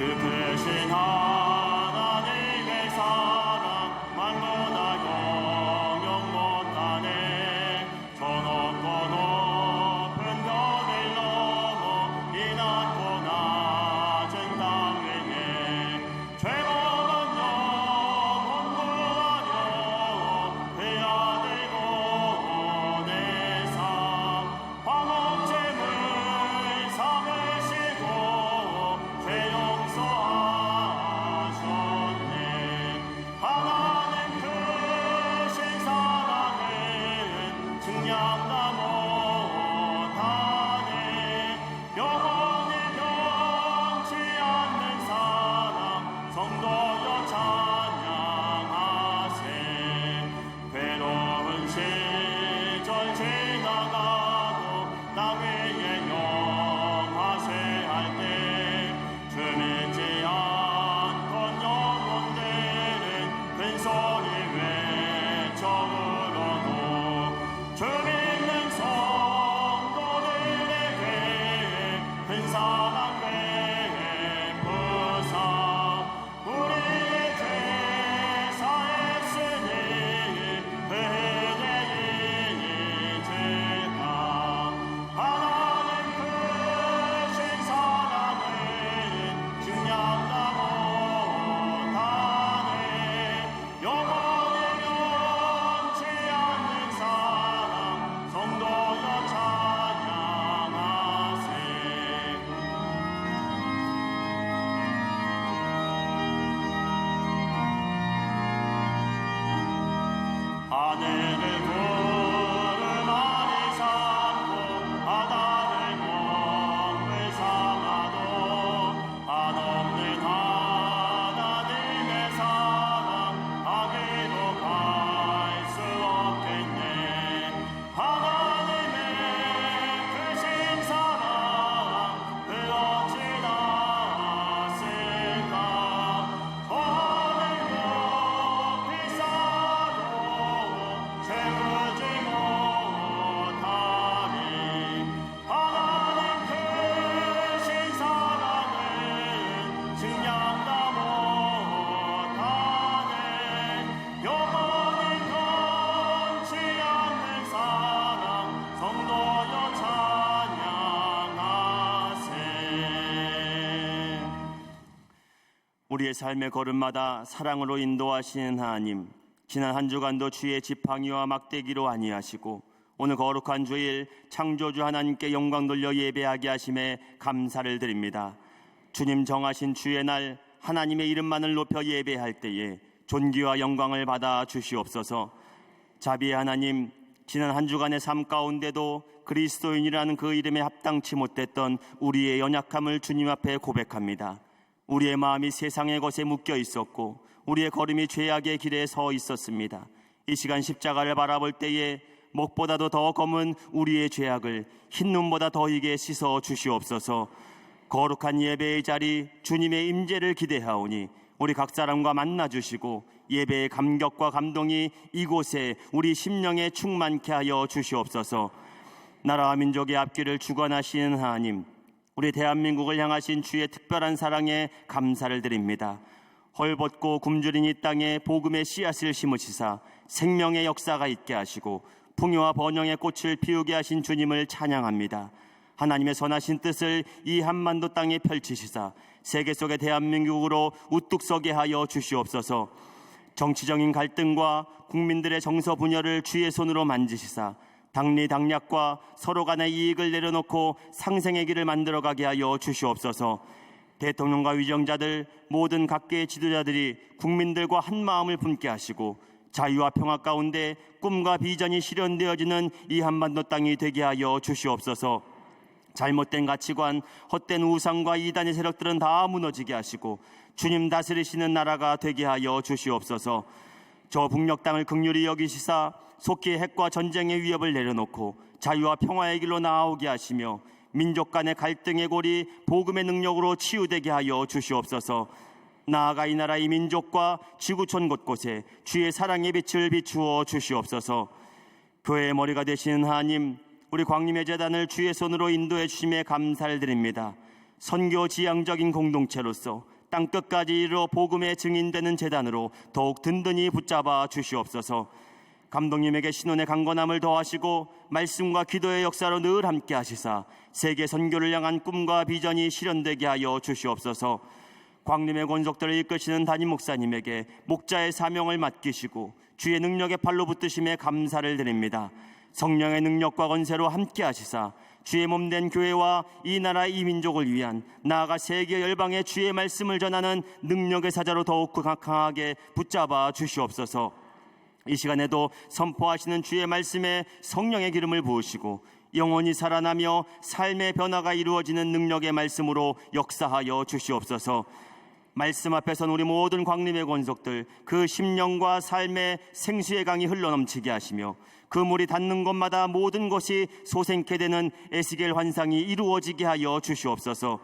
크신 하나님의 사랑 말로다 영영 못하네. 저 높고 높은 벽을 넘어 이 낮고 낮은 땅 위에 죄가 우리의 삶의 걸음마다 사랑으로 인도하시는 하나님, 지난 한 주간도 주의 지팡이와 막대기로 안위하시고 오늘 거룩한 주일 창조주 하나님께 영광 돌려 예배하게 하심에 감사를 드립니다. 주님 정하신 주의 날 하나님의 이름만을 높여 예배할 때에 존귀와 영광을 받아 주시옵소서. 자비의 하나님, 지난 한 주간의 삶 가운데도 그리스도인이라는 그 이름에 합당치 못했던 우리의 연약함을 주님 앞에 고백합니다. 우리의 마음이 세상의 것에 묶여 있었고 우리의 걸음이 죄악의 길에 서 있었습니다. 이 시간 십자가를 바라볼 때에 목보다도 더 검은 우리의 죄악을 흰눈보다 더 희게 씻어 주시옵소서. 거룩한 예배의 자리 주님의 임재를 기대하오니 우리 각 사람과 만나 주시고 예배의 감격과 감동이 이곳에 우리 심령에 충만케 하여 주시옵소서. 나라와 민족의 앞길을 주관하시는 하나님, 우리 대한민국을 향하신 주의 특별한 사랑에 감사를 드립니다. 헐벗고 굶주린 이 땅에 복음의 씨앗을 심으시사 생명의 역사가 있게 하시고 풍요와 번영의 꽃을 피우게 하신 주님을 찬양합니다. 하나님의 선하신 뜻을 이 한반도 땅에 펼치시사 세계 속의 대한민국으로 우뚝 서게 하여 주시옵소서. 정치적인 갈등과 국민들의 정서 분열을 주의 손으로 만지시사 당리당략과 서로 간의 이익을 내려놓고 상생의 길을 만들어가게 하여 주시옵소서. 대통령과 위정자들 모든 각계의 지도자들이 국민들과 한 마음을 품게 하시고 자유와 평화 가운데 꿈과 비전이 실현되어지는 이 한반도 땅이 되게 하여 주시옵소서. 잘못된 가치관, 헛된 우상과 이단의 세력들은 다 무너지게 하시고 주님 다스리시는 나라가 되게 하여 주시옵소서. 저 북녘 땅을 긍휼히 여기시사 속히 핵과 전쟁의 위협을 내려놓고 자유와 평화의 길로 나아오게 하시며 민족 간의 갈등의 골이 복음의 능력으로 치유되게 하여 주시옵소서. 나아가 이 나라 이 민족과 지구촌 곳곳에 주의 사랑의 빛을 비추어 주시옵소서. 교회의 머리가 되시는 하나님, 우리 광림의 재단을 주의 손으로 인도해 주심에 감사를 드립니다. 선교 지향적인 공동체로서 땅끝까지 이르러 복음의 증인되는 재단으로 더욱 든든히 붙잡아 주시옵소서. 감독님에게 신혼의 강건함을 더하시고 말씀과 기도의 역사로 늘 함께 하시사 세계 선교를 향한 꿈과 비전이 실현되게 하여 주시옵소서. 광림의 권속들을 이끄시는 담임 목사님에게 목자의 사명을 맡기시고 주의 능력의 팔로 붙드심에 감사를 드립니다. 성령의 능력과 권세로 함께 하시사 주의 몸된 교회와 이 나라 이 민족을 위한 나아가 세계 열방에 주의 말씀을 전하는 능력의 사자로 더욱 강하게 붙잡아 주시옵소서. 이 시간에도 선포하시는 주의 말씀에 성령의 기름을 부으시고 영원히 살아나며 삶의 변화가 이루어지는 능력의 말씀으로 역사하여 주시옵소서. 말씀 앞에 선 우리 모든 광림의 권속들 그 심령과 삶의 생수의 강이 흘러넘치게 하시며 그 물이 닿는 곳마다 모든 것이 소생케 되는 에스겔 환상이 이루어지게 하여 주시옵소서.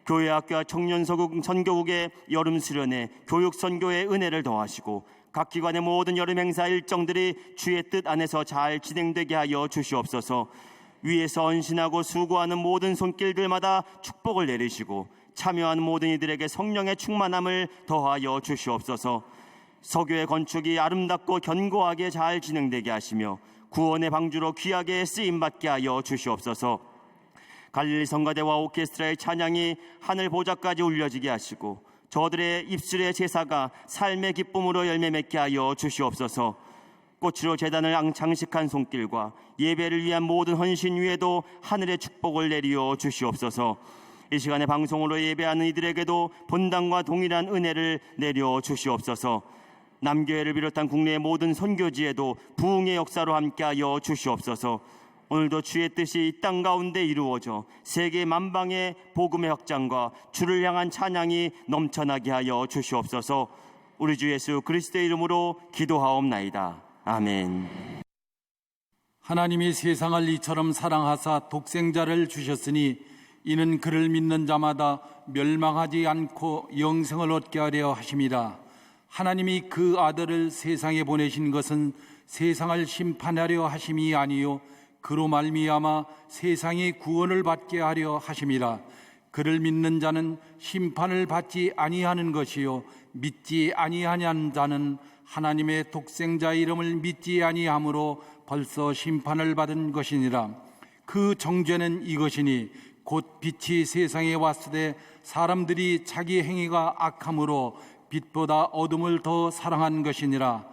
교회학교와 청년 선교국의 여름 수련회 교육 선교의 은혜를 더하시고 각 기관의 모든 여름 행사 일정들이 주의 뜻 안에서 잘 진행되게 하여 주시옵소서. 위에서 헌신하고 수고하는 모든 손길들마다 축복을 내리시고 참여하는 모든 이들에게 성령의 충만함을 더하여 주시옵소서. 서교의 건축이 아름답고 견고하게 잘 진행되게 하시며 구원의 방주로 귀하게 쓰임받게 하여 주시옵소서. 갈릴리 성가대와 오케스트라의 찬양이 하늘 보좌까지 울려지게 하시고 저들의 입술의 제사가 삶의 기쁨으로 열매 맺게 하여 주시옵소서. 꽃으로 제단을 장식한 손길과 예배를 위한 모든 헌신 위에도 하늘의 축복을 내리어 주시옵소서. 이 시간에 방송으로 예배하는 이들에게도 본당과 동일한 은혜를 내려 주시옵소서. 남교회를 비롯한 국내의 모든 선교지에도 부흥의 역사로 함께하여 주시옵소서. 오늘도 주의 뜻이 이 땅 가운데 이루어져 세계 만방의 복음의 확장과 주를 향한 찬양이 넘쳐나게 하여 주시옵소서. 우리 주 예수 그리스도의 이름으로 기도하옵나이다. 아멘. 하나님이 세상을 이처럼 사랑하사 독생자를 주셨으니 이는 그를 믿는 자마다 멸망하지 않고 영생을 얻게 하려 하심이라. 하나님이 그 아들을 세상에 보내신 것은 세상을 심판하려 하심이 아니요 그로 말미암아 세상이 구원을 받게 하려 하심이라. 그를 믿는 자는 심판을 받지 아니하는 것이요 믿지 아니하는 자는 하나님의 독생자 이름을 믿지 아니하므로 벌써 심판을 받은 것이니라. 그 정죄는 이것이니 곧 빛이 세상에 왔을 때 사람들이 자기 행위가 악함으로 빛보다 어둠을 더 사랑한 것이니라.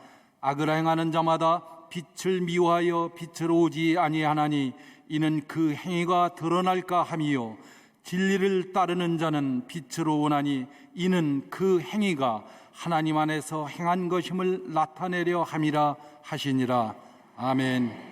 악을 행하는 자마다 빛을 미워하여 빛으로 오지 아니하나니 이는 그 행위가 드러날까 함이요 진리를 따르는 자는 빛으로 오나니 이는 그 행위가 하나님 안에서 행한 것임을 나타내려 함이라 하시니라. 아멘.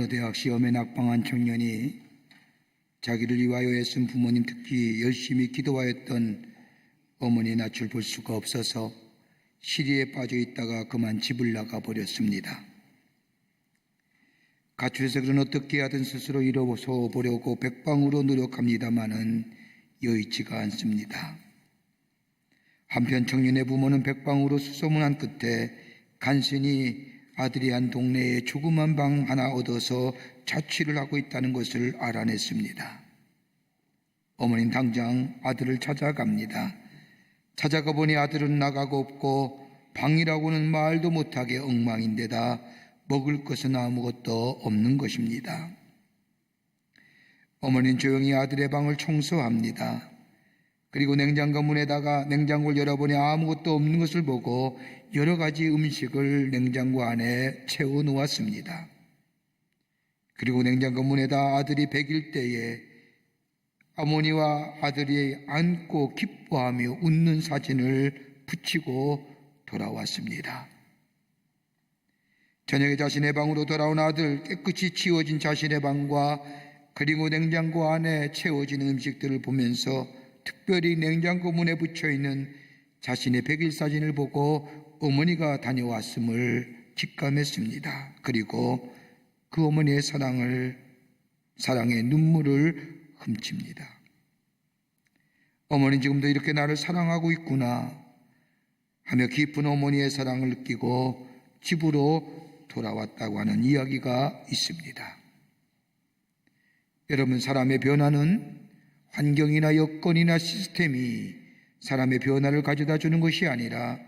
대학 시험에 낙방한 청년이 자기를 위하여 애쓴 부모님, 특히 열심히 기도하였던 어머니 낯을 볼 수가 없어서 시리에 빠져 있다가 그만 집을 나가 버렸습니다. 가출해서 그는 어떻게 하든 스스로 일어서 보려고 백방으로 노력합니다마는 여의치가 않습니다. 한편 청년의 부모는 백방으로 수소문한 끝에 간신히 아들이 한 동네에 조그만 방 하나 얻어서 자취를 하고 있다는 것을 알아냈습니다. 어머니는 당장 아들을 찾아갑니다. 찾아가 보니 아들은 나가고 없고 방이라고는 말도 못하게 엉망인데다 먹을 것은 아무것도 없는 것입니다. 어머니는 조용히 아들의 방을 청소합니다. 그리고 냉장고 문에다가 냉장고를 열어보니 아무것도 없는 것을 보고 여러 가지 음식을 냉장고 안에 채워 놓았습니다. 그리고 냉장고 문에다 아들이 100일 때에 어머니와 아들이 안고 기뻐하며 웃는 사진을 붙이고 돌아왔습니다. 저녁에 자신의 방으로 돌아온 아들, 깨끗이 치워진 자신의 방과 그리고 냉장고 안에 채워진 음식들을 보면서 특별히 냉장고 문에 붙여있는 자신의 100일 사진을 보고 어머니가 다녀왔음을 직감했습니다. 그리고 그 어머니의 사랑의 눈물을 훔칩니다. 어머니는 지금도 이렇게 나를 사랑하고 있구나 하며 깊은 어머니의 사랑을 느끼고 집으로 돌아왔다고 하는 이야기가 있습니다. 여러분, 사람의 변화는 환경이나 여건이나 시스템이 사람의 변화를 가져다 주는 것이 아니라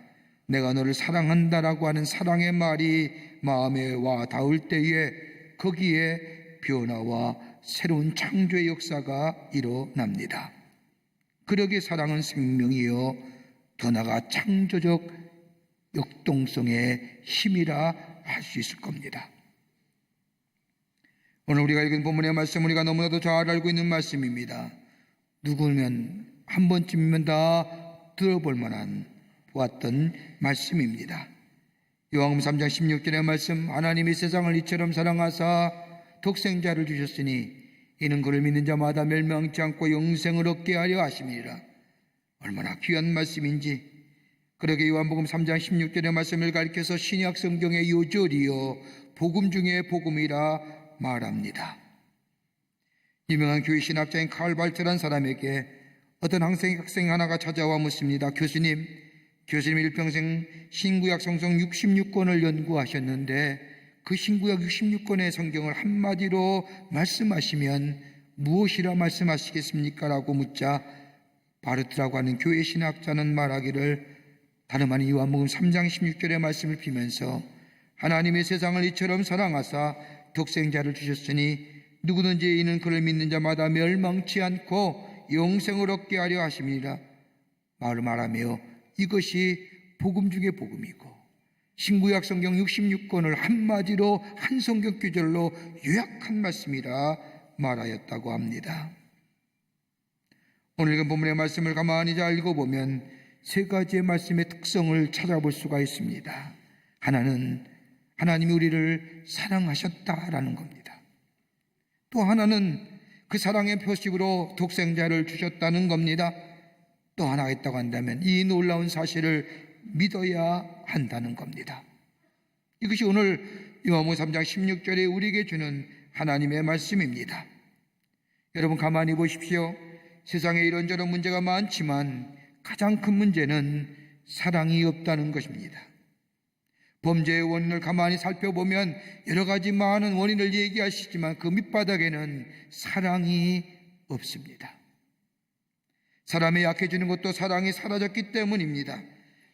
내가 너를 사랑한다라고 하는 사랑의 말이 마음에 와 닿을 때에 거기에 변화와 새로운 창조의 역사가 일어납니다. 그러기에 사랑은 생명이요 더 나아가 창조적 역동성의 힘이라 할 수 있을 겁니다. 오늘 우리가 읽은 본문의 말씀, 우리가 너무나도 잘 알고 있는 말씀입니다. 누구면 한 번쯤이면 다 들어볼 만한 보았던 말씀입니다. 요한복음 3장 16절의 말씀, 하나님이 세상을 이처럼 사랑하사 독생자를 주셨으니 이는 그를 믿는 자마다 멸망치 않고 영생을 얻게 하려 하심이니라. 얼마나 귀한 말씀인지. 그러게 요한복음 3장 16절의 말씀을 가리켜서 신약 성경의 요절이요 복음 중에 복음이라 말합니다. 유명한 교회 신학자인 칼 발트라는 사람에게 어떤 학생 하나가 찾아와 묻습니다. 교수님 일평생 신구약 성경 66권을 연구하셨는데 그 신구약 66권의 성경을 한마디로 말씀하시면 무엇이라 말씀하시겠습니까? 라고 묻자 바르트라고 하는 교회 신학자는 말하기를 다름 아닌 요한복음 3장 16절의 말씀을 피면서 하나님의 세상을 이처럼 사랑하사 독생자를 주셨으니 누구든지 이는 그를 믿는 자마다 멸망치 않고 영생을 얻게 하려 하심이라 말하며 이것이 복음 중에 복음이고 신구약 성경 66권을 한마디로 한 성경 구절로 요약한 말씀이라 말하였다고 합니다. 오늘 읽은 본문의 말씀을 가만히 잘 읽어보면 세 가지의 말씀의 특성을 찾아볼 수가 있습니다. 하나는 하나님이 우리를 사랑하셨다라는 겁니다. 또 하나는 그 사랑의 표식으로 독생자를 주셨다는 겁니다. 또 하나 있다고 한다면 이 놀라운 사실을 믿어야 한다는 겁니다. 이것이 오늘 요한복음 3장 16절에 우리에게 주는 하나님의 말씀입니다. 여러분 가만히 보십시오. 세상에 이런저런 문제가 많지만 가장 큰 문제는 사랑이 없다는 것입니다. 범죄의 원인을 가만히 살펴보면 여러 가지 많은 원인을 얘기하시지만 그 밑바닥에는 사랑이 없습니다. 사람이 약해지는 것도 사랑이 사라졌기 때문입니다.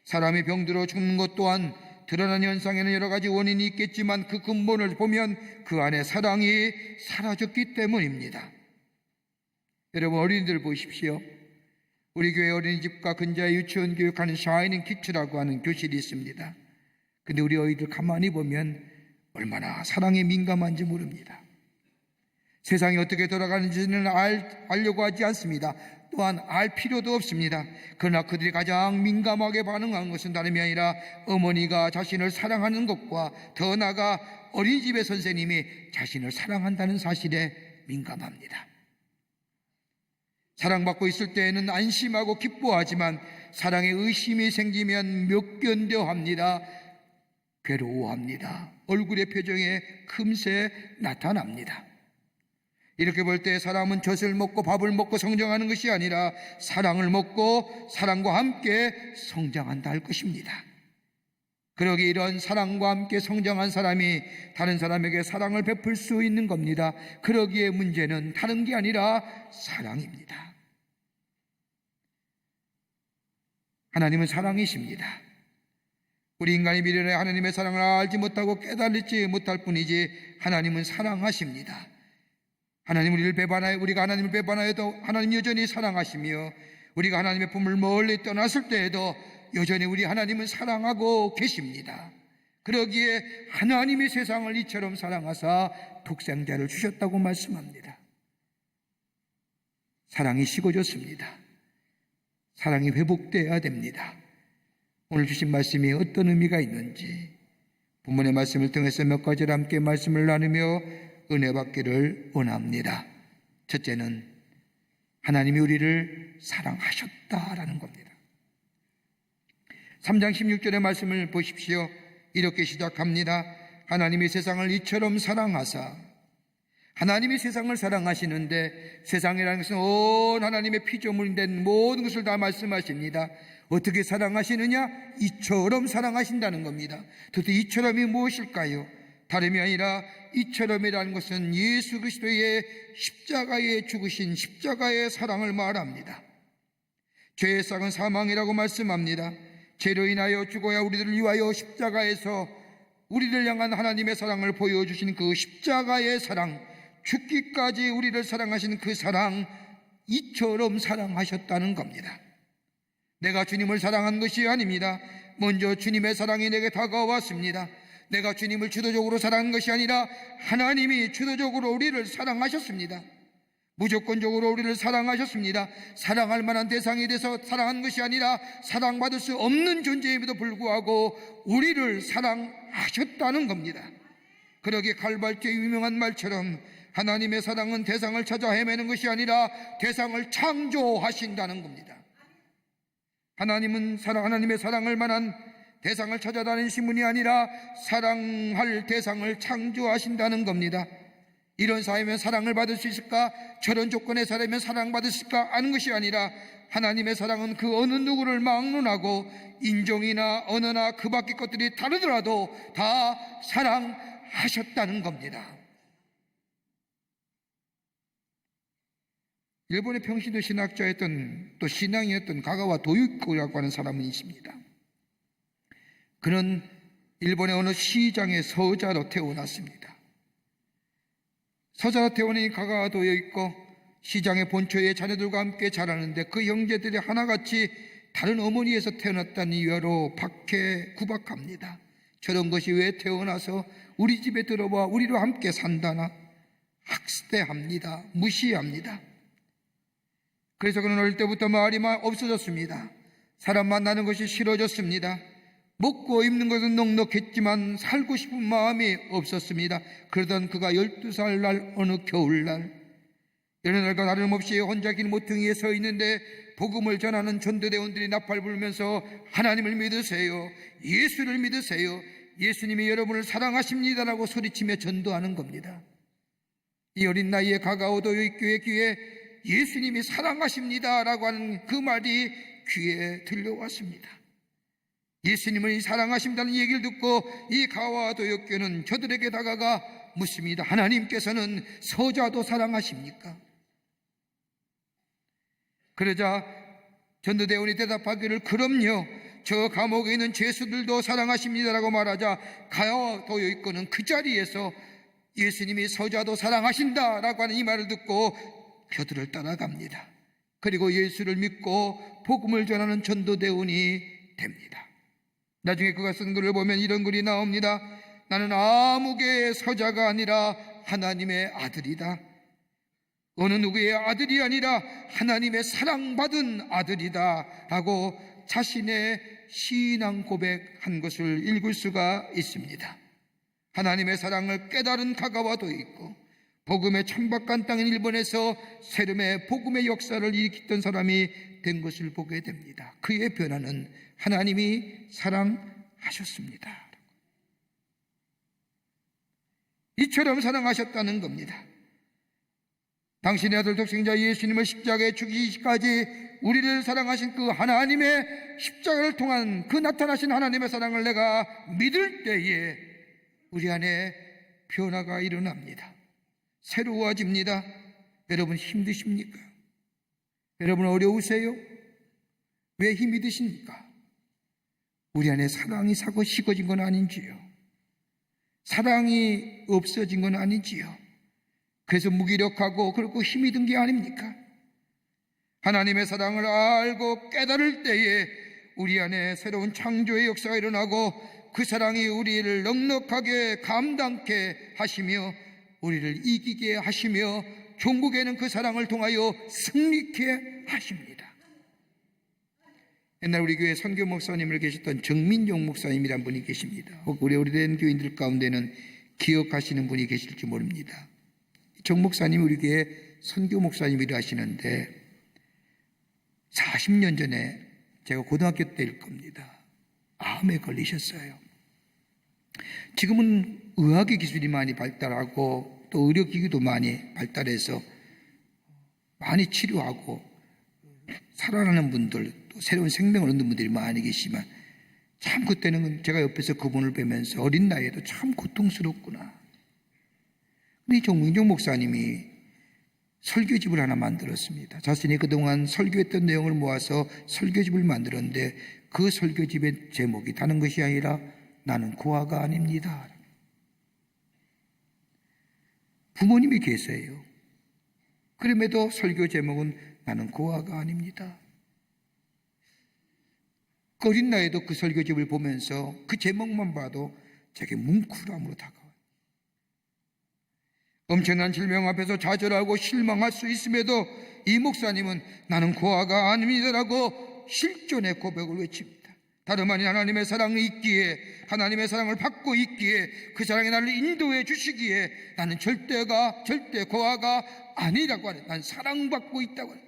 사람이 병들어 죽는 것 또한 드러난 현상에는 여러 가지 원인이 있겠지만 그 근본을 보면 그 안에 사랑이 사라졌기 때문입니다. 여러분 어린이들 보십시오. 우리 교회 어린이집과 근처에 유치원 교육하는 샤이닝 키츠라고 하는 교실이 있습니다. 근데 우리 아이들 가만히 보면 얼마나 사랑에 민감한지 모릅니다. 세상이 어떻게 돌아가는지는 알려고 하지 않습니다. 또한 알 필요도 없습니다. 그러나 그들이 가장 민감하게 반응한 것은 다름이 아니라 어머니가 자신을 사랑하는 것과 더 나아가 어린이집의 선생님이 자신을 사랑한다는 사실에 민감합니다. 사랑받고 있을 때에는 안심하고 기뻐하지만 사랑에 의심이 생기면 몇 견뎌합니다. 괴로워합니다. 얼굴의 표정에 금세 나타납니다. 이렇게 볼 때 사람은 젖을 먹고 밥을 먹고 성장하는 것이 아니라 사랑을 먹고 사랑과 함께 성장한다 할 것입니다. 그러기에 이런 사랑과 함께 성장한 사람이 다른 사람에게 사랑을 베풀 수 있는 겁니다. 그러기에 문제는 다른 게 아니라 사랑입니다. 하나님은 사랑이십니다. 우리 인간이 미련해 하나님의 사랑을 알지 못하고 깨달지 못할 뿐이지 하나님은 사랑하십니다. 하나님 우리를 배반하여 우리가 하나님을 배반하여도 하나님 여전히 사랑하시며 우리가 하나님의 품을 멀리 떠났을 때에도 여전히 우리 하나님은 사랑하고 계십니다. 그러기에 하나님이 세상을 이처럼 사랑하사 독생자를 주셨다고 말씀합니다. 사랑이 식어졌습니다. 사랑이 회복되어야 됩니다. 오늘 주신 말씀이 어떤 의미가 있는지 본문의 말씀을 통해서 몇 가지를 함께 말씀을 나누며 은혜 받기를 원합니다. 첫째는 하나님이 우리를 사랑하셨다라는 겁니다. 3장 16절의 말씀을 보십시오. 이렇게 시작합니다. 하나님이 세상을 이처럼 사랑하사. 하나님이 세상을 사랑하시는데 세상이라는 것은 온 하나님의 피조물이 된 모든 것을 다 말씀하십니다. 어떻게 사랑하시느냐? 이처럼 사랑하신다는 겁니다. 도대체 이처럼이 무엇일까요? 다름이 아니라 이처럼이라는 것은 예수 그리스도의 십자가에 죽으신 십자가의 사랑을 말합니다. 죄의 싹은 사망이라고 말씀합니다. 죄로 인하여 죽어야 우리들을 위하여 십자가에서 우리를 향한 하나님의 사랑을 보여주신 그 십자가의 사랑, 죽기까지 우리를 사랑하신 그 사랑, 이처럼 사랑하셨다는 겁니다. 내가 주님을 사랑한 것이 아닙니다. 먼저 주님의 사랑이 내게 다가왔습니다. 내가 주님을 주도적으로 사랑한 것이 아니라 하나님이 주도적으로 우리를 사랑하셨습니다. 무조건적으로 우리를 사랑하셨습니다. 사랑할 만한 대상이 돼서 사랑한 것이 아니라 사랑받을 수 없는 존재임에도 불구하고 우리를 사랑하셨다는 겁니다. 그러기에 칼발주의 유명한 말처럼 하나님의 사랑은 대상을 찾아 헤매는 것이 아니라 대상을 창조하신다는 겁니다. 하나님의 사랑을 만한 대상을 찾아다니신 분이 아니라 사랑할 대상을 창조하신다는 겁니다. 이런 사회면 사랑을 받을 수 있을까? 저런 조건의 사람이면 사랑받을 수 있을까? 아는 것이 아니라 하나님의 사랑은 그 어느 누구를 막론하고 인종이나 언어나 그 밖의 것들이 다르더라도 다 사랑하셨다는 겁니다. 일본의 평신도 신학자였던 또 신앙이었던 가가와 도유코라고 하는 사람은 있습니다. 그는 일본의 어느 시장의 서자로 태어났습니다. 서자로 태어난 가가와 도유코 시장의 본초에 자녀들과 함께 자라는데 그 형제들이 하나같이 다른 어머니에서 태어났다는 이유로 구박합니다. 저런 것이 왜 태어나서 우리 집에 들어와 우리와 함께 산다나? 학대합니다. 무시합니다. 그래서 그는 어릴 때부터 말이 없어졌습니다. 사람 만나는 것이 싫어졌습니다. 먹고 입는 것은 넉넉했지만 살고 싶은 마음이 없었습니다. 그러던 그가 12살 날 어느 겨울날 여느 날과 다름없이 혼자 길 모퉁이에 서 있는데 복음을 전하는 전도대원들이 나팔 불면서 하나님을 믿으세요, 예수를 믿으세요, 예수님이 여러분을 사랑하십니다라고 소리치며 전도하는 겁니다. 이 어린 나이에 가가오도의 교회 귀에 예수님이 사랑하십니다라고 하는 그 말이 귀에 들려왔습니다. 예수님을 사랑하신다는 얘기를 듣고 이 가와도역교는 저들에게 다가가 묻습니다. 하나님께서는 서자도 사랑하십니까? 그러자 전도대원이 대답하기를 그럼요, 저 감옥에 있는 죄수들도 사랑하십니다라고 말하자 가와도역교는 그 자리에서 예수님이 서자도 사랑하신다라고 하는 이 말을 듣고 그들을 따라갑니다. 그리고 예수를 믿고 복음을 전하는 전도대원이 됩니다. 나중에 그가 쓴 글을 보면 이런 글이 나옵니다. 나는 아무개의 서자가 아니라 하나님의 아들이다. 어느 누구의 아들이 아니라 하나님의 사랑받은 아들이다 라고 자신의 신앙 고백한 것을 읽을 수가 있습니다. 하나님의 사랑을 깨달은 가가와도 있고 복음의 천박한 땅인 일본에서 세름의 복음의 역사를 일으켰던 사람이 된 것을 보게 됩니다. 그의 변화는 하나님이 사랑하셨습니다. 이처럼 사랑하셨다는 겁니다. 당신의 아들 독생자 예수님을 십자가에 죽이기까지 우리를 사랑하신 그 하나님의 십자가를 통한 그 나타나신 하나님의 사랑을 내가 믿을 때에 우리 안에 변화가 일어납니다. 새로워집니다. 여러분 힘드십니까? 여러분 어려우세요? 왜 힘이 드십니까? 우리 안에 사랑이 사고 식어진 건 아닌지요? 사랑이 없어진 건 아닌지요? 그래서 무기력하고 그렇고 힘이 든 게 아닙니까? 하나님의 사랑을 알고 깨달을 때에 우리 안에 새로운 창조의 역사가 일어나고 그 사랑이 우리를 넉넉하게 감당케 하시며 우리를 이기게 하시며 종국에는 그 사랑을 통하여 승리케 하십니다. 옛날 우리 교회 선교 목사님을 계셨던 정민용 목사님이란 분이 계십니다. 혹 우리 오래된 교인들 가운데는 기억하시는 분이 계실지 모릅니다. 정 목사님이 우리 교회 선교 목사님이라 하시는데 40년 전에 제가 고등학교 때일 겁니다. 암에 걸리셨어요. 지금은 의학의 기술이 많이 발달하고 또 의료기기도 많이 발달해서 많이 치료하고 살아나는 분들, 또 새로운 생명을 얻는 분들이 많이 계시지만 참 그때는 제가 옆에서 그분을 뵈면서 어린 나이에도 참 고통스럽구나. 근데 정민종 목사님이 설교집을 하나 만들었습니다. 자신이 그동안 설교했던 내용을 모아서 설교집을 만들었는데 그 설교집의 제목이 다른 것이 아니라 나는 고아가 아닙니다. 부모님이 계세요. 그럼에도 설교 제목은 나는 고아가 아닙니다. 어린 나이에도 그 설교집을 보면서 그 제목만 봐도 제게 뭉클함으로 다가와요. 엄청난 질병 앞에서 좌절하고 실망할 수 있음에도 이 목사님은 나는 고아가 아닙니다라고 실존의 고백을 외칩니다. 다름 아닌 하나님의 사랑이 있기에, 하나님의 사랑을 받고 있기에, 그 사랑이 나를 인도해 주시기에 나는 절대 고아가 아니라고 하는, 난 사랑받고 있다고 하는,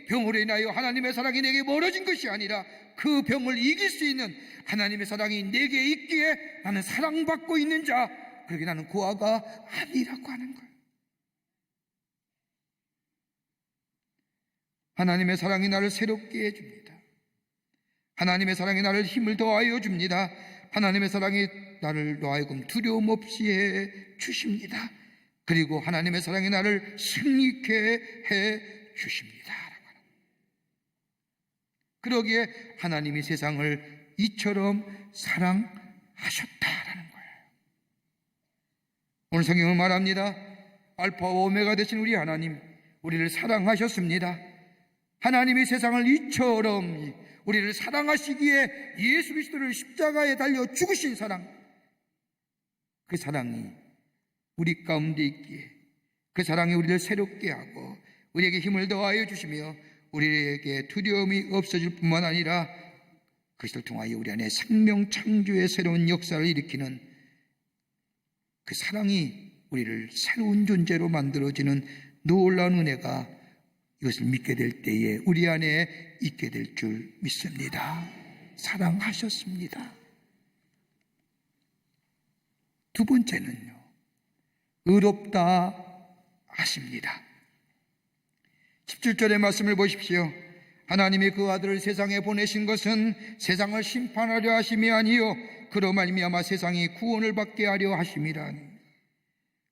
병으로 인하여 하나님의 사랑이 내게 멀어진 것이 아니라 그 병을 이길 수 있는 하나님의 사랑이 내게 있기에 나는 사랑받고 있는 자, 그렇게 나는 고아가 아니라고 하는 거예요. 하나님의 사랑이 나를 새롭게 해줍니다. 하나님의 사랑이 나를 힘을 더하여 줍니다. 하나님의 사랑이 나를 하여금 두려움 없이 해 주십니다. 그리고 하나님의 사랑이 나를 승리케 해 주십니다. 그러기에 하나님이 세상을 이처럼 사랑하셨다라는 거예요. 오늘 성경은 말합니다. 알파와 오메가 되신 우리 하나님, 우리를 사랑하셨습니다. 하나님이 세상을 이처럼 우리를 사랑하시기에 예수 그리스도를 십자가에 달려 죽으신 사랑, 그 사랑이 우리 가운데 있기에 그 사랑이 우리를 새롭게 하고 우리에게 힘을 더하여 주시며 우리에게 두려움이 없어질 뿐만 아니라 그것을 통하여 우리 안에 생명 창조의 새로운 역사를 일으키는 그 사랑이 우리를 새로운 존재로 만들어지는 놀라운 은혜가 이것을 믿게 될 때에 우리 안에 있게 될 줄 믿습니다. 사랑하셨습니다. 두 번째는요, 의롭다 하십니다. 17절의 말씀을 보십시오. 하나님이 그 아들을 세상에 보내신 것은 세상을 심판하려 하심이 아니요 그로 말미암아 세상이 구원을 받게 하려 하심이라.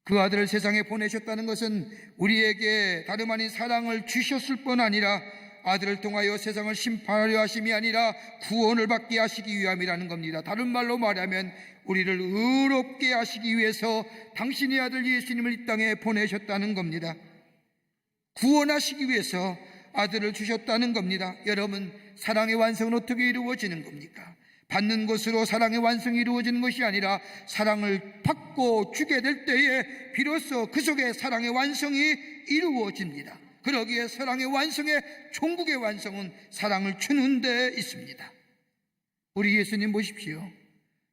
그 아들을 세상에 보내셨다는 것은 우리에게 다름 아닌 사랑을 주셨을 뿐 아니라 아들을 통하여 세상을 심판하려 하심이 아니라 구원을 받게 하시기 위함이라는 겁니다. 다른 말로 말하면 우리를 의롭게 하시기 위해서 당신의 아들 예수님을 이 땅에 보내셨다는 겁니다. 구원하시기 위해서 아들을 주셨다는 겁니다. 여러분, 사랑의 완성은 어떻게 이루어지는 겁니까? 받는 것으로 사랑의 완성이 이루어지는 것이 아니라 사랑을 받고 주게 될 때에 비로소 그 속에 사랑의 완성이 이루어집니다. 그러기에 사랑의 완성의 종국의 완성은 사랑을 주는 데 있습니다. 우리 예수님 보십시오.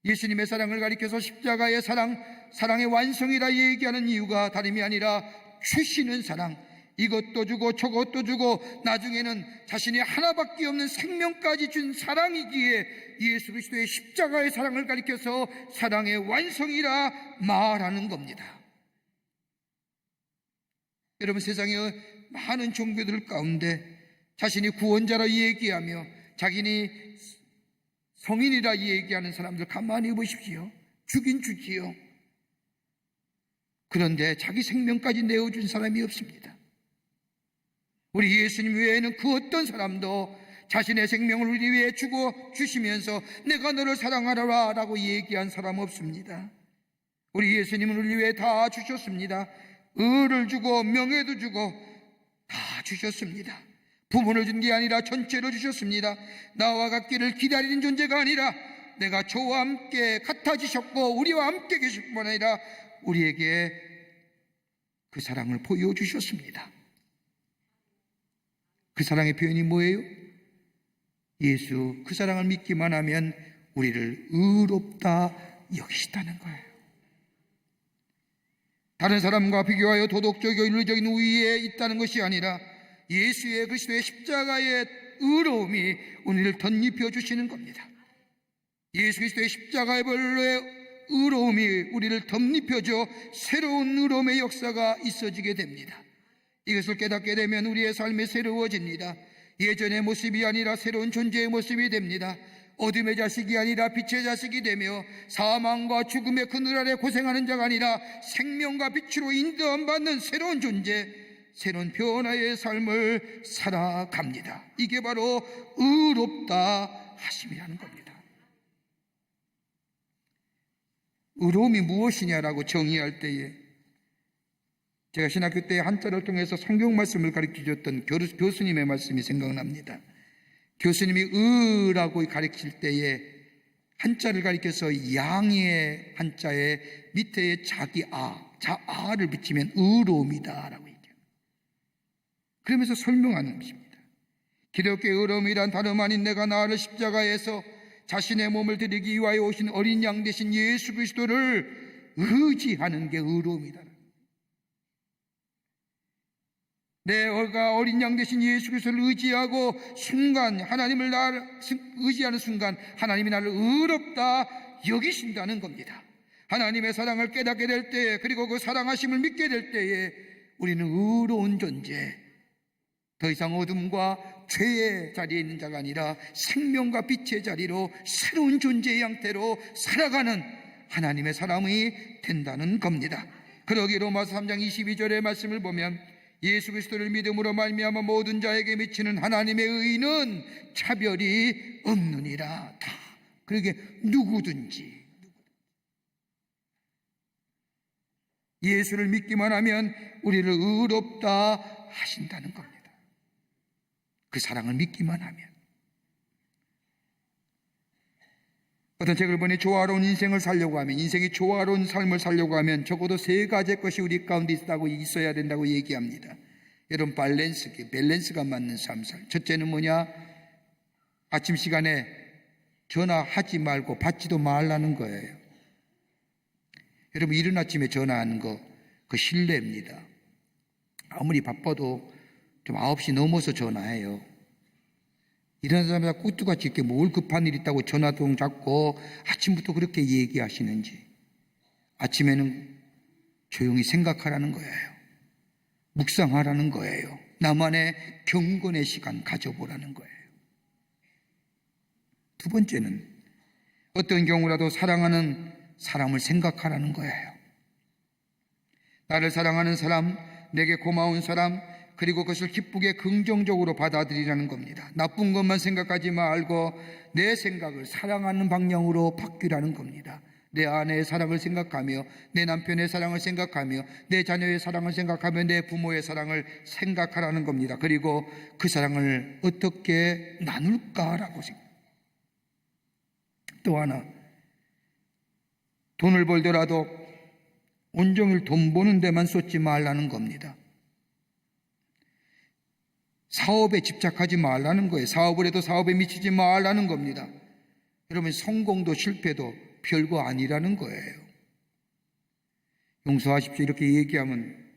예수님의 사랑을 가리켜서 십자가의 사랑의 완성이라 얘기하는 이유가 다름이 아니라 주시는 사랑, 이것도 주고 저것도 주고 나중에는 자신이 하나밖에 없는 생명까지 준 사랑이기에 예수 그리스도의 십자가의 사랑을 가리켜서 사랑의 완성이라 말하는 겁니다. 여러분, 세상의 많은 종교들 가운데 자신이 구원자라 얘기하며 자기니 성인이라 얘기하는 사람들 가만히 보십시오. 주긴 주지요. 그런데 자기 생명까지 내어준 사람이 없습니다. 우리 예수님 외에는 그 어떤 사람도 자신의 생명을 우리 위해 주고 주시면서 내가 너를 사랑하라 라고 얘기한 사람 없습니다. 우리 예수님은 우리 위해 다 주셨습니다. 의를 주고 명예도 주고 다 주셨습니다. 부분을 준 게 아니라 전체로 주셨습니다. 나와 같기를 기다리는 존재가 아니라 내가 저와 함께 같아지셨고 우리와 함께 계실 뿐 아니라 우리에게 그 사랑을 보여주셨습니다. 그 사랑의 표현이 뭐예요? 예수 그 사랑을 믿기만 하면 우리를 의롭다 여기시다는 거예요. 다른 사람과 비교하여 도덕적이고 윤리적인 우위에 있다는 것이 아니라 예수의 그리스도의 십자가의 의로움이 우리를 덧입혀 주시는 겁니다. 예수 그리스도의 십자가의 벌로의 의로움이 우리를 덧입혀줘 새로운 의로움의 역사가 있어지게 됩니다. 이것을 깨닫게 되면 우리의 삶이 새로워집니다. 예전의 모습이 아니라 새로운 존재의 모습이 됩니다. 어둠의 자식이 아니라 빛의 자식이 되며 사망과 죽음의 그늘 아래 고생하는 자가 아니라 생명과 빛으로 인도함받는 새로운 존재, 새로운 변화의 삶을 살아갑니다. 이게 바로 의롭다 하심이라는 겁니다. 의로움이 무엇이냐라고 정의할 때에 제가 신학교 때 한자를 통해서 성경 말씀을 가르쳐줬던 교수님의 말씀이 생각납니다. 교수님이 의라고 가르칠 때에 한자를 가리켜서 양의 한자에 밑에 자아를 붙이면 의로움이다 라고 얘기해요. 그러면서 설명하는 것입니다. 기독교의 의로움이란 다름 아닌 내가 나를 십자가에서 자신의 몸을 드리기 위하여 오신 어린 양 되신 예수 그리스도를 의지하는 게 의로움이다. 내가 어린 양 되신 예수 그리스도를 의지하고 순간 하나님을 의지하는 순간 하나님이 나를 의롭다 여기신다는 겁니다. 하나님의 사랑을 깨닫게 될 때에 그리고 그 사랑하심을 믿게 될 때에 우리는 의로운 존재, 더 이상 어둠과 죄의 자리에 있는 자가 아니라 생명과 빛의 자리로 새로운 존재의 형태로 살아가는 하나님의 사람이 된다는 겁니다. 그러기 로마서 3장 22절의 말씀을 보면 예수 그리스도를 믿음으로 말미암아 모든 자에게 미치는 하나님의 의는 차별이 없느니라. 다 그러게 누구든지 예수를 믿기만 하면 우리를 의롭다 하신다는 겁니다. 그 사랑을 믿기만 하면. 어떤 책을 보니 조화로운 인생을 살려고 하면, 인생이 조화로운 삶을 살려고 하면 적어도 3가지의 것이 우리 가운데 있어야 된다고 얘기합니다. 여러분, 밸런스가 맞는 삶 살. 첫째는 뭐냐? 아침 시간에 전화하지 말고 받지도 말라는 거예요. 여러분, 이른 아침에 전화하는 거, 그 신뢰입니다. 아무리 바빠도 좀 9시 넘어서 전화해요. 이런 사람이 꾸뚜같이 이렇게 뭘 급한 일 있다고 전화통 잡고 아침부터 그렇게 얘기하시는지. 아침에는 조용히 생각하라는 거예요. 묵상하라는 거예요. 나만의 경건의 시간 가져보라는 거예요. 두 번째는 어떤 경우라도 사랑하는 사람을 생각하라는 거예요. 나를 사랑하는 사람, 내게 고마운 사람, 그리고 그것을 기쁘게 긍정적으로 받아들이라는 겁니다. 나쁜 것만 생각하지 말고 내 생각을 사랑하는 방향으로 바뀌라는 겁니다. 내 아내의 사랑을 생각하며, 내 남편의 사랑을 생각하며, 내 자녀의 사랑을 생각하며, 내 부모의 사랑을 생각하라는 겁니다. 그리고 그 사랑을 어떻게 나눌까라고 생각합니다. 또 하나, 돈을 벌더라도 온종일 돈 버는 데만 쏟지 말라는 겁니다. 사업에 집착하지 말라는 거예요. 사업을 해도 사업에 미치지 말라는 겁니다. 여러분, 성공도 실패도 별거 아니라는 거예요. 용서하십시오 이렇게 얘기하면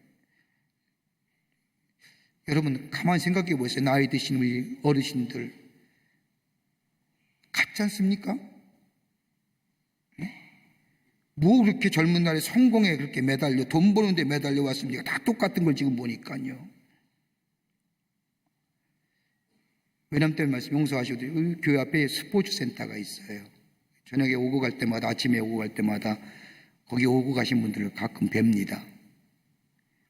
여러분 가만히 생각해 보세요. 나이 드신 우리 어르신들 같지 않습니까? 뭐 그렇게 젊은 날에 성공에 그렇게 매달려 돈 버는데 매달려 왔습니까? 다 똑같은 걸 지금 보니까요. 외남때 말씀 용서하셔도 교회 앞에 스포츠 센터가 있어요. 저녁에 오고 갈 때마다, 아침에 오고 갈 때마다 거기 오고 가신 분들을 가끔 뵙니다.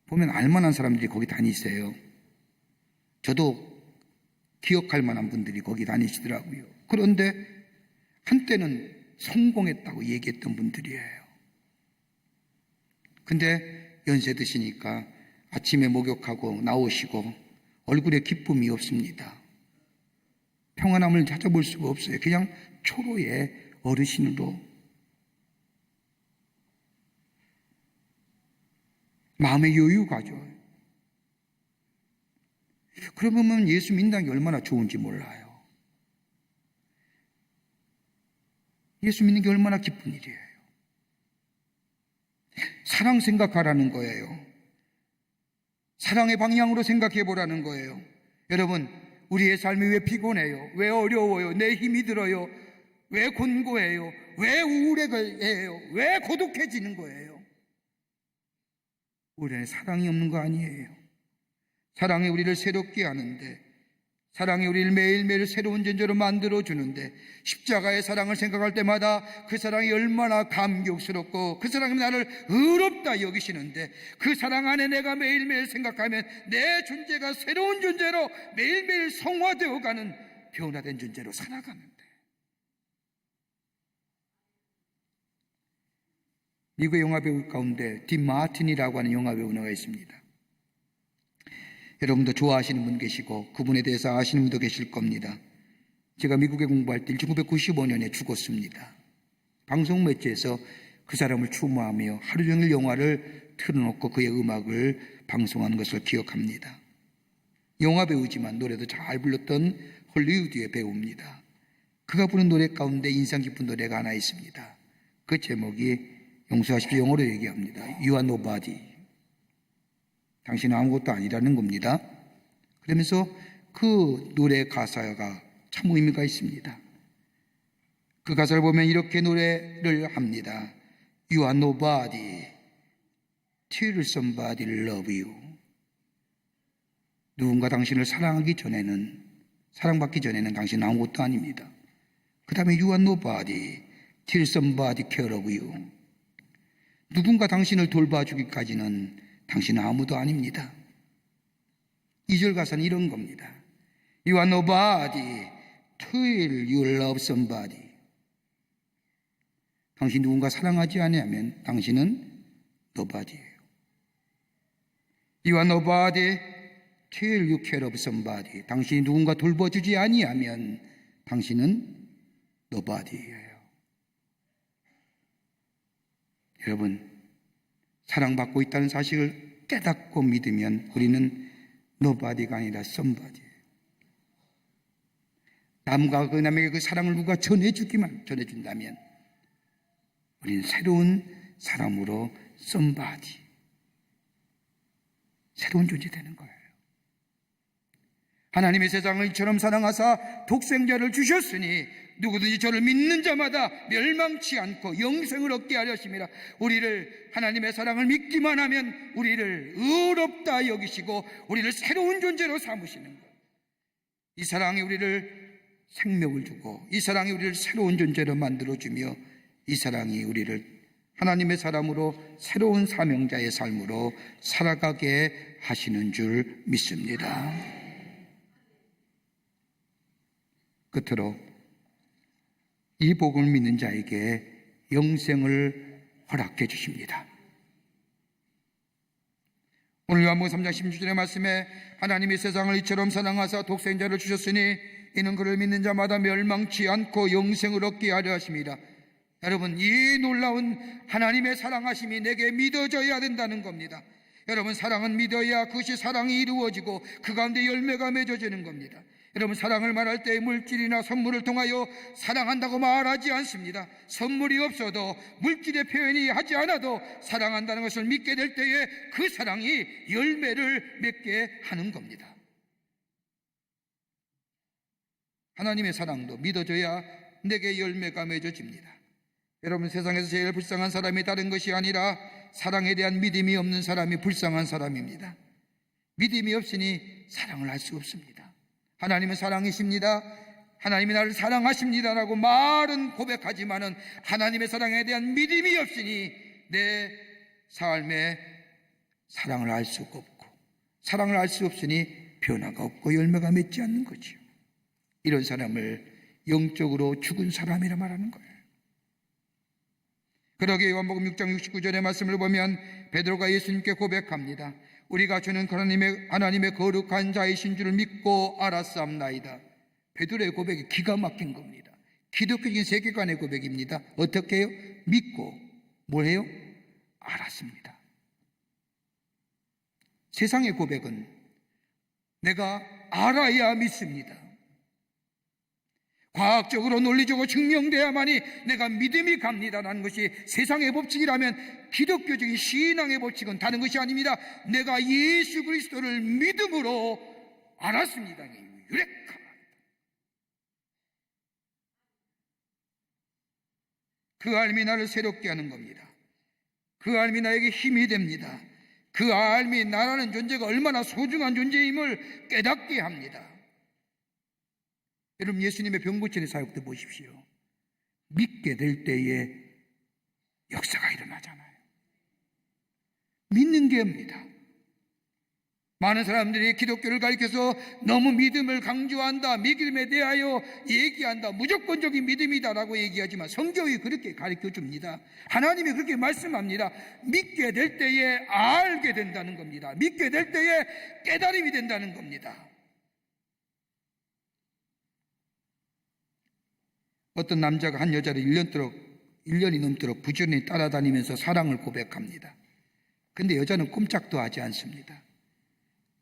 보면 알만한 사람들이 거기 다니세요. 저도 기억할 만한 분들이 거기 다니시더라고요. 그런데 한때는 성공했다고 얘기했던 분들이에요. 근데 연세 드시니까 아침에 목욕하고 나오시고 얼굴에 기쁨이 없습니다. 평안함을 찾아볼 수가 없어요. 그냥 초로의 어르신으로 마음의 여유가죠. 그러면 예수 믿는 게 얼마나 좋은지 몰라요. 예수 믿는 게 얼마나 기쁜 일이에요. 사랑 생각하라는 거예요. 사랑의 방향으로 생각해 보라는 거예요. 여러분, 우리의 삶이 왜 피곤해요? 왜 어려워요? 내 힘이 들어요? 왜 곤고해요? 왜 우울해해요? 왜 고독해지는 거예요? 우리 안에 사랑이 없는 거 아니에요. 사랑이 우리를 새롭게 하는데, 사랑이 우리를 매일매일 새로운 존재로 만들어주는데, 십자가의 사랑을 생각할 때마다 그 사랑이 얼마나 감격스럽고 그 사랑이 나를 의롭다 여기시는데, 그 사랑 안에 내가 매일매일 생각하면 내 존재가 새로운 존재로 매일매일 성화되어가는 변화된 존재로 살아가는데, 미국의 영화배우 가운데 딘 마틴이라고 하는 영화배우가 있습니다. 여러분도 좋아하시는 분 계시고 그분에 대해서 아시는 분도 계실 겁니다. 제가 미국에 공부할 때 1995년에 죽었습니다. 방송 매체에서 그 사람을 추모하며 하루 종일 영화를 틀어놓고 그의 음악을 방송하는 것을 기억합니다. 영화배우지만 노래도 잘 불렀던 헐리우드의 배우입니다. 그가 부른 노래 가운데 인상 깊은 노래가 하나 있습니다. 그 제목이, 용서하십시오, 영어로 얘기합니다. You are nobody. 당신은 아무것도 아니라는 겁니다. 그러면서 그 노래 가사가 참 의미가 있습니다. 그 가사를 보면 이렇게 노래를 합니다. You are nobody till somebody love you. 누군가 당신을 사랑하기 전에는, 사랑받기 전에는 당신은 아무것도 아닙니다. 그 다음에 You are nobody till somebody care of you. 누군가 당신을 돌봐주기까지는 당신은 아무도 아닙니다. 2절 가사는 이런 겁니다. You are nobody till you love somebody. 당신 누군가 사랑하지 않으면 당신은 nobody예요. You are nobody till you care of somebody. 당신이 누군가 돌봐주지 아니하면 당신은 nobody예요. 여러분, 사랑받고 있다는 사실을 깨닫고 믿으면 우리는 nobody가 아니라 somebody예요. 남과 그 남에게 그 사랑을 누가 전해준다면 우리는 새로운 사람으로 somebody, 새로운 존재 되는 거예요. 하나님의 세상을 이처럼 사랑하사 독생자를 주셨으니 누구든지 저를 믿는 자마다 멸망치 않고 영생을 얻게 하려 하심이라. 우리를, 하나님의 사랑을 믿기만 하면 우리를 의롭다 여기시고 우리를 새로운 존재로 삼으시는 거예요. 이 사랑이 우리를 생명을 주고, 이 사랑이 우리를 새로운 존재로 만들어주며, 이 사랑이 우리를 하나님의 사람으로 새로운 사명자의 삶으로 살아가게 하시는 줄 믿습니다. 끝으로 이 복음을 믿는 자에게 영생을 허락해 주십니다. 오늘 요한복음 3장 16절의 말씀에 하나님이 세상을 이처럼 사랑하사 독생자를 주셨으니 이는 그를 믿는 자마다 멸망치 않고 영생을 얻게 하려 하심이라. 여러분, 이 놀라운 하나님의 사랑하심이 내게 믿어져야 된다는 겁니다. 여러분, 사랑은 믿어야 그것이 사랑이 이루어지고 그 가운데 열매가 맺어지는 겁니다. 여러분, 사랑을 말할 때 물질이나 선물을 통하여 사랑한다고 말하지 않습니다. 선물이 없어도 물질의 표현이 하지 않아도 사랑한다는 것을 믿게 될 때에 그 사랑이 열매를 맺게 하는 겁니다. 하나님의 사랑도 믿어져야 내게 열매가 맺어집니다. 여러분, 세상에서 제일 불쌍한 사람이 다른 것이 아니라 사랑에 대한 믿음이 없는 사람이 불쌍한 사람입니다. 믿음이 없으니 사랑을 할 수 없습니다. 하나님은 사랑이십니다. 하나님이 나를 사랑하십니다라고 말은 고백하지만은 하나님의 사랑에 대한 믿음이 없으니 내 삶에 사랑을 알 수가 없고, 사랑을 알 수 없으니 변화가 없고 열매가 맺지 않는 거죠. 이런 사람을 영적으로 죽은 사람이라 말하는 거예요. 그러기에 요한복음 6장 69절의 말씀을 보면 베드로가 예수님께 고백합니다. 우리가 주는 하나님의 거룩한 자이신 줄을 믿고 알았사옵나이다. 베드로의 고백이 기가 막힌 겁니다. 기독교적인 세계관의 고백입니다. 어떻게 해요? 믿고 뭘 해요? 알았습니다. 세상의 고백은 내가 알아야 믿습니다. 과학적으로 논리적으로 증명돼야만이 내가 믿음이 갑니다라는 것이 세상의 법칙이라면 기독교적인 신앙의 법칙은 다른 것이 아닙니다. 내가 예수 그리스도를 믿음으로 알았습니다. 유력합니다. 그 알미 나를 새롭게 하는 겁니다. 그 알미 나에게 힘이 됩니다. 그 알미 나라는 존재가 얼마나 소중한 존재임을 깨닫게 합니다. 여러분, 예수님의 병고침의 사역 때 보십시오. 믿게 될 때에 역사가 일어나잖아요. 믿는 게입니다. 많은 사람들이 기독교를 가리켜서 너무 믿음을 강조한다, 믿음에 대하여 얘기한다, 무조건적인 믿음이다라고 얘기하지만 성경이 그렇게 가르쳐줍니다. 하나님이 그렇게 말씀합니다. 믿게 될 때에 알게 된다는 겁니다. 믿게 될 때에 깨달음이 된다는 겁니다. 어떤 남자가 한 여자를 1년이 넘도록 부지런히 따라다니면서 사랑을 고백합니다. 근데 여자는 꼼짝도 하지 않습니다.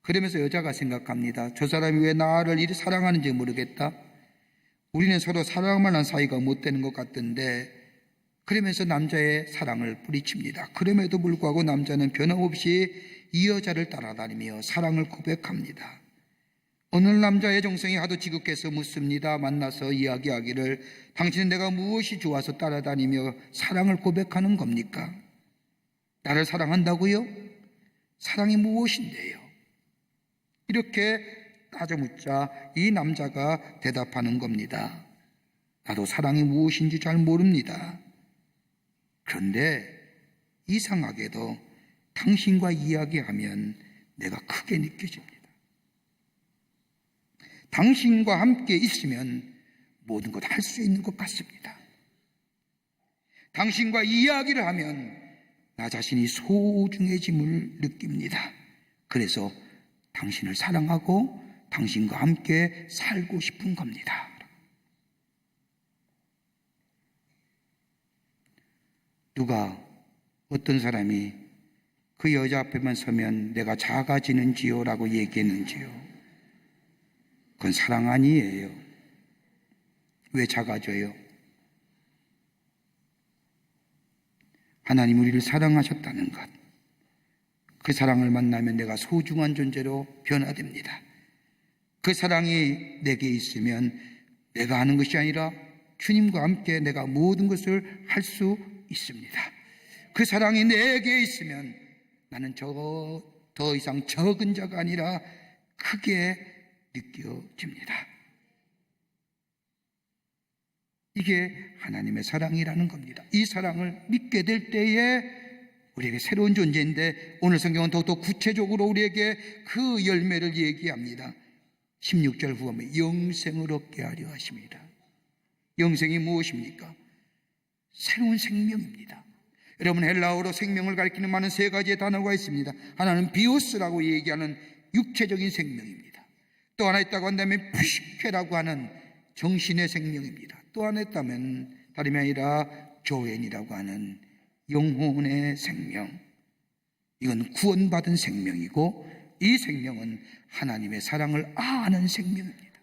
그러면서 여자가 생각합니다. 저 사람이 왜 나를 이리 사랑하는지 모르겠다. 우리는 서로 사랑만 한 사이가 못 되는 것 같던데, 그러면서 남자의 사랑을 뿌리칩니다. 그럼에도 불구하고 남자는 변함없이 이 여자를 따라다니며 사랑을 고백합니다. 어느 남자의 정성이 하도 지극해서 묻습니다. 만나서 이야기하기를, 당신은 내가 무엇이 좋아서 따라다니며 사랑을 고백하는 겁니까? 나를 사랑한다고요? 사랑이 무엇인데요? 이렇게 따져묻자 이 남자가 대답하는 겁니다. 나도 사랑이 무엇인지 잘 모릅니다. 그런데 이상하게도 당신과 이야기하면 내가 크게 느껴집니다. 당신과 함께 있으면 모든 것 할 수 있는 것 같습니다. 당신과 이야기를 하면 나 자신이 소중해짐을 느낍니다. 그래서 당신을 사랑하고 당신과 함께 살고 싶은 겁니다. 누가, 어떤 사람이 그 여자 앞에만 서면 내가 작아지는지요? 라고 얘기했는지요? 그건 사랑 아니에요. 왜 작아져요? 하나님 우리를 사랑하셨다는 것, 그 사랑을 만나면 내가 소중한 존재로 변화됩니다. 그 사랑이 내게 있으면 내가 하는 것이 아니라 주님과 함께 내가 모든 것을 할 수 있습니다. 그 사랑이 내게 있으면 나는 더 이상 적은 자가 아니라 크게 느껴집니다. 이게 하나님의 사랑이라는 겁니다. 이 사랑을 믿게 될 때에 우리에게 새로운 존재인데, 오늘 성경은 더욱더 구체적으로 우리에게 그 열매를 얘기합니다. 16절 후반에 영생을 얻게 하려 하십니다. 영생이 무엇입니까? 새로운 생명입니다. 여러분, 헬라어로 생명을 가리키는 많은 세 가지의 단어가 있습니다. 하나는 비오스라고 얘기하는 육체적인 생명입니다. 또 하나 있다고 한다면 푸시케라고 하는 정신의 생명입니다. 또 하나 있다면 다름이 아니라 조엔이라고 하는 영혼의 생명. 이건 구원받은 생명이고 이 생명은 하나님의 사랑을 아는 생명입니다.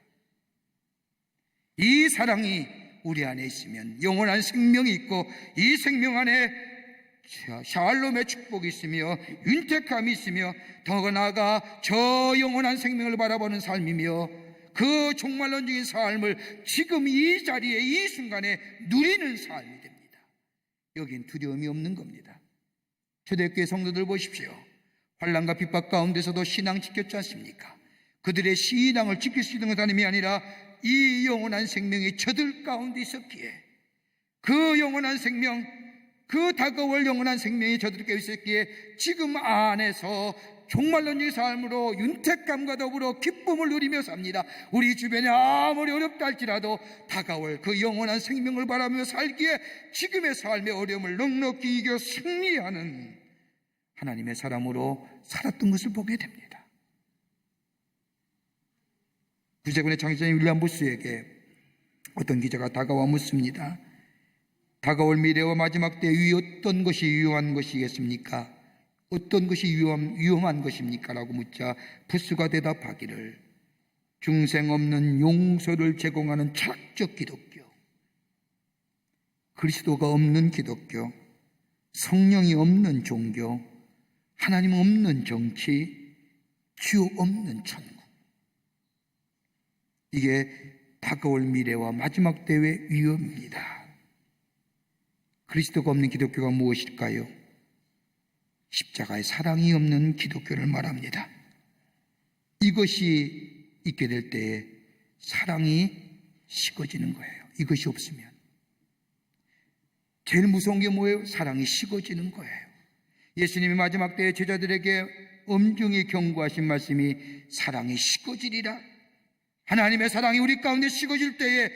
이 사랑이 우리 안에 있으면 영원한 생명이 있고 이 생명 안에 샬롬의 축복이 있으며 윤택함이 있으며 더 나아가 저 영원한 생명을 바라보는 삶이며 그 종말론적인 삶을 지금 이 자리에 이 순간에 누리는 삶이 됩니다. 여긴 두려움이 없는 겁니다. 초대교회 성도들 보십시오. 환난과 핍박 가운데서도 신앙 지켰지 않습니까? 그들의 신앙을 지킬 수 있는 것 아님이 아니라 이 영원한 생명이 저들 가운데 있었기에 그 영원한 생명, 그 다가올 영원한 생명이 저들에게 있었기에 지금 안에서 종말론적인 삶으로 윤택감과 더불어 기쁨을 누리며 삽니다. 우리 주변에 아무리 어렵다 할지라도 다가올 그 영원한 생명을 바라며 살기에 지금의 삶의 어려움을 넉넉히 이겨 승리하는 하나님의 사람으로 살았던 것을 보게 됩니다. 구세군의 창시자인 윌리엄 부스에게 어떤 기자가 다가와 묻습니다. 다가올 미래와 마지막 때 어떤 것이 위험한 것이겠습니까? 어떤 것이 위험한 것입니까? 라고 묻자 부스가 대답하기를 중생 없는 용서를 제공하는 철학적 기독교, 그리스도가 없는 기독교, 성령이 없는 종교, 하나님 없는 정치, 지옥 없는 천국. 이게 다가올 미래와 마지막 때의 위험입니다. 그리스도가 없는 기독교가 무엇일까요? 십자가의 사랑이 없는 기독교를 말합니다. 이것이 있게 될 때에 사랑이 식어지는 거예요. 이것이 없으면. 제일 무서운 게 뭐예요? 사랑이 식어지는 거예요. 예수님이 마지막 때에 제자들에게 엄중히 경고하신 말씀이 사랑이 식어지리라. 하나님의 사랑이 우리 가운데 식어질 때에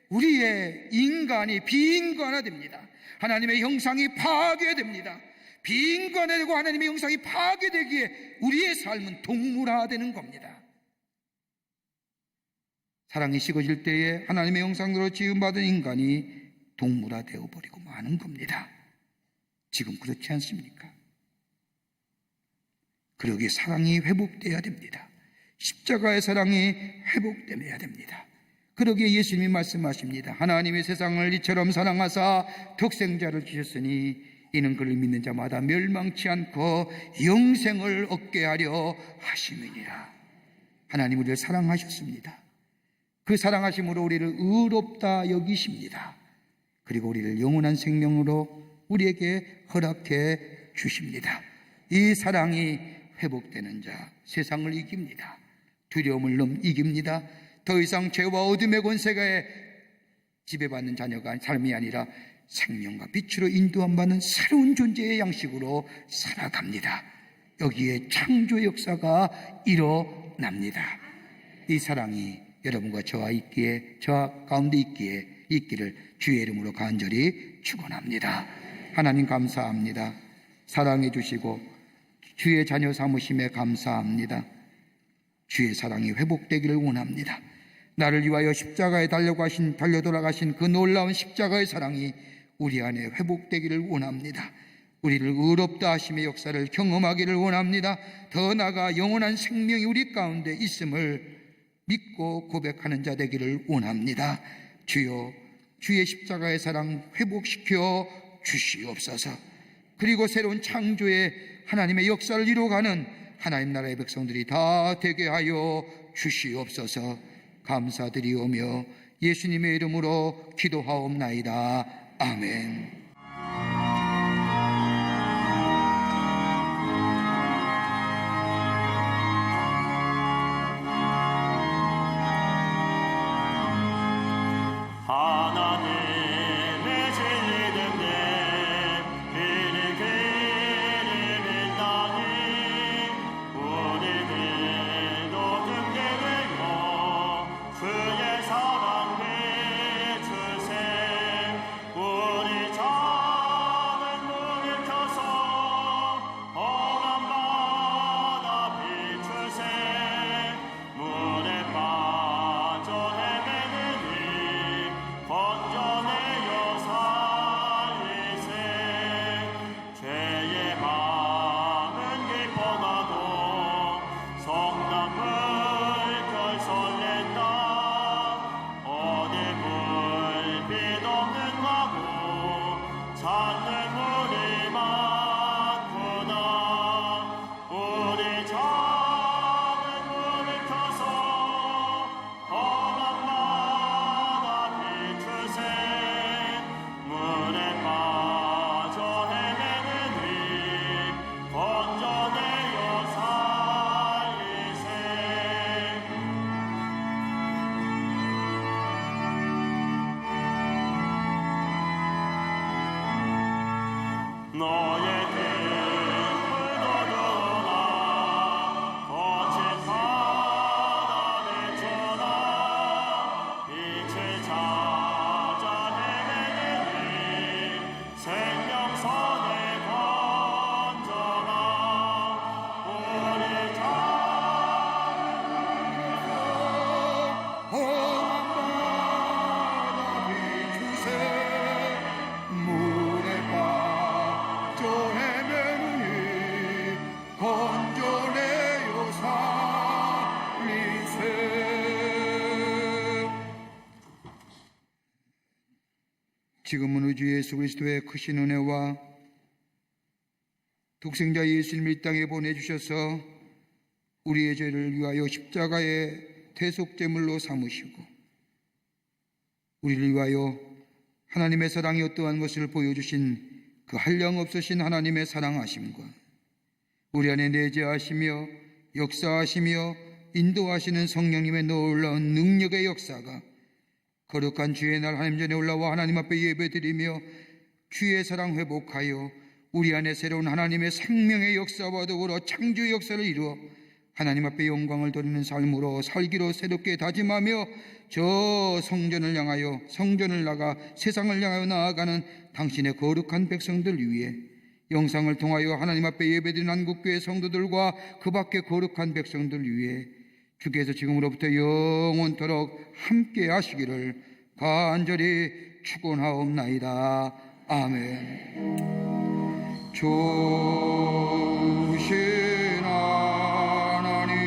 우리의 인간이 비인간화됩니다. 하나님의 형상이 파괴됩니다. 비인간화되고 하나님의 형상이 파괴되기에 우리의 삶은 동물화되는 겁니다. 사랑이 식어질 때에 하나님의 형상으로 지음받은 인간이 동물화되어 버리고 마는 겁니다. 지금 그렇지 않습니까? 그러기에 사랑이 회복돼야 됩니다. 십자가의 사랑이 회복되어야 됩니다. 그러기에 예수님이 말씀하십니다. 하나님의 세상을 이처럼 사랑하사 독생자를 주셨으니 이는 그를 믿는 자마다 멸망치 않고 영생을 얻게 하려 하심이니라. 하나님 우리를 사랑하셨습니다. 그 사랑하심으로 우리를 의롭다 여기십니다. 그리고 우리를 영원한 생명으로 우리에게 허락해 주십니다. 이 사랑이 회복되는 자 세상을 이깁니다. 두려움을 이깁니다. 더 이상 죄와 어둠의 권세에 지배받는 자녀가 삶이 아니라 생명과 빛으로 인도함받는 새로운 존재의 양식으로 살아갑니다. 여기에 창조의 역사가 일어납니다. 이 사랑이 여러분과 저와 있기에, 저 가운데 있기를 주의 이름으로 간절히 축원합니다. 하나님 감사합니다. 사랑해 주시고 주의 자녀 삼으심에 감사합니다. 주의 사랑이 회복되기를 원합니다. 나를 위하여 십자가에 달려 돌아가신 그 놀라운 십자가의 사랑이 우리 안에 회복되기를 원합니다. 우리를 의롭다 하심의 역사를 경험하기를 원합니다. 더 나아가 영원한 생명이 우리 가운데 있음을 믿고 고백하는 자 되기를 원합니다. 주여, 주의 십자가의 사랑 회복시켜 주시옵소서. 그리고 새로운 창조의 하나님의 역사를 이루어가는 하나님 나라의 백성들이 다 되게 하여 주시옵소서. 감사드리오며 예수님의 이름으로 기도하옵나이다. 아멘. 하나님의 진리 등대 이리 그를 믿다니 우리들도 등대되고 그의 사랑 비추세 우리 자 너의 힘을 거두나 거친 바다 내쳐나 빛을 찾아 헤매는 생명선에 건져나 우리 험한 바다 비추세 물에 빠져 헤매느니 건져내요 살리세. 지금은 우리 주 예수 그리스도의 크신 은혜와 독생자 예수님을 이 땅에 보내주셔서 우리의 죄를 위하여 십자가의 대속제물로 삼으시고 우리를 위하여 하나님의 사랑이 어떠한 것을 보여주신 그 한량없으신 하나님의 사랑하심과 우리 안에 내재하시며 역사하시며 인도하시는 성령님의 놀라운 능력의 역사가 거룩한 주의 날 하나님 전에 올라와 하나님 앞에 예배드리며 주의 사랑 회복하여 우리 안에 새로운 하나님의 생명의 역사와 더불어 창조의 역사를 이루어 하나님 앞에 영광을 돌리는 삶으로 살기로 새롭게 다짐하며 저 성전을 향하여 성전을 나가 세상을 향하여 나아가는 당신의 거룩한 백성들 위해 영상을 통하여 하나님 앞에 예배드리는 한국교회 성도들과 그 밖의 거룩한 백성들 위해 주께서 지금으로부터 영원토록 함께 하시기를 간절히 축원하옵나이다. 아멘. 좋으신 하나님,